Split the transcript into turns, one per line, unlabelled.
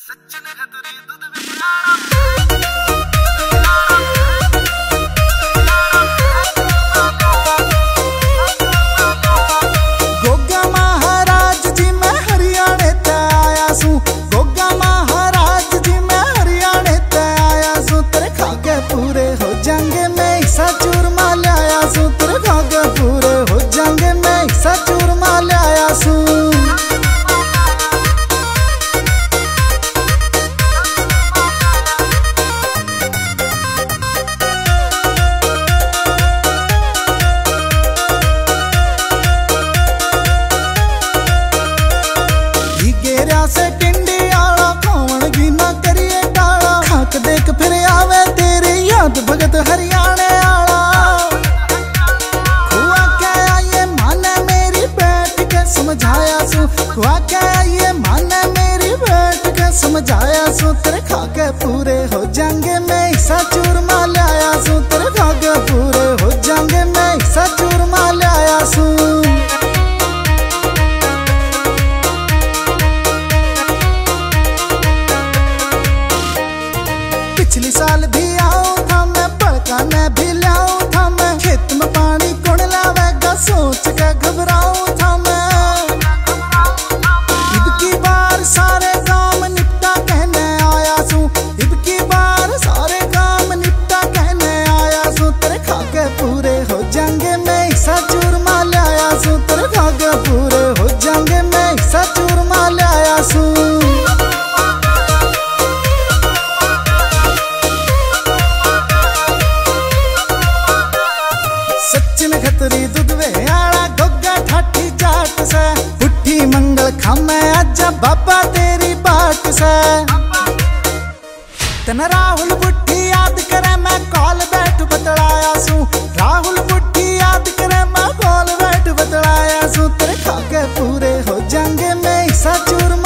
सचिन खतरी दूध में
गोगा महाराज जी मैं हरियाणे ते आया सू। गोगा महाराज जी मैं हरियाणे ते आया सू। तेरे खाके पूरे हो जाएंगे मैं ऐसा चूरमा लाया सू। तेरे खाके पूरे हो जाएंगे मैं ऐसा चूरमा लाया सू। से टिंडी आला खावन की ना करिए टाला। खाक देख फिर आवे तेरी याद भगत हरियाणे आला। हुआ क्या ये माने मेरी बैठ के समझाया सू। हुआ क्या ये माने मेरी बैठ के समझाया सू। तेरे खाके पूरे हो जाएंगे मैं ऐसा चूरमा लाया सू। तेरे खाके पूरे हो जाएंगे मैं ऐसा चूरमा लाया सू। पिछली साल भी आऊं था मैं, पड़काने भी लाऊं था मैं। खेत में पानी कौन लावेगा सोच के घबराऊं था मैं। इब की बार सारे काम निपटा कहने आया सू। इब की बार सारे काम निपटा कहने आया सू। तेरे खाके पूरे हो जाएंगे मैं ऐसा चूरमा लाया सू। तेरे खाके पूरे हो जाएंगे मैं ऐसा चूरमा लाया सू। सचिन खतरी दूध में आला गोगा ठाठी जाट से। उठी मंगल खामे आजा बाबा तेरी बाट से। तन राहुल बुट्ठी याद करे मैं कॉल बैठ बतलाया सू। राहुल बुट्ठी याद करे मैं कॉल बैठ बतलाया सू। तेरे खाके पूरे हो जाएंगे मैं ऐसा चूरमा